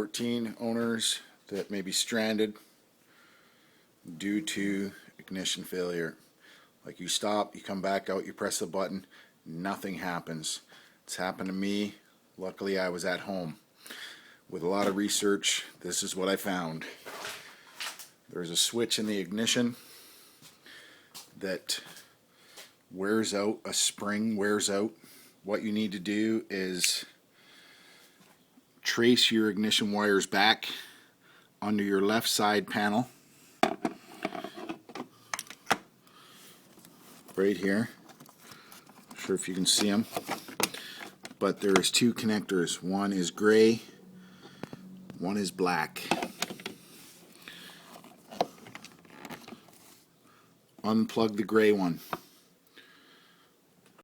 14 owners that may be stranded due to ignition failure. Like, you stop, you come back out, you press the button, nothing happens. It's happened to me. Luckily, I was at home. With a lot of research, this is what I found. There's a switch in the ignition that wears out, a spring wears out. What you need to do is trace your ignition wires back under your left side panel, right here. Not sure if you can see them, but there is two connectors. One is gray, one is black. Unplug the gray one.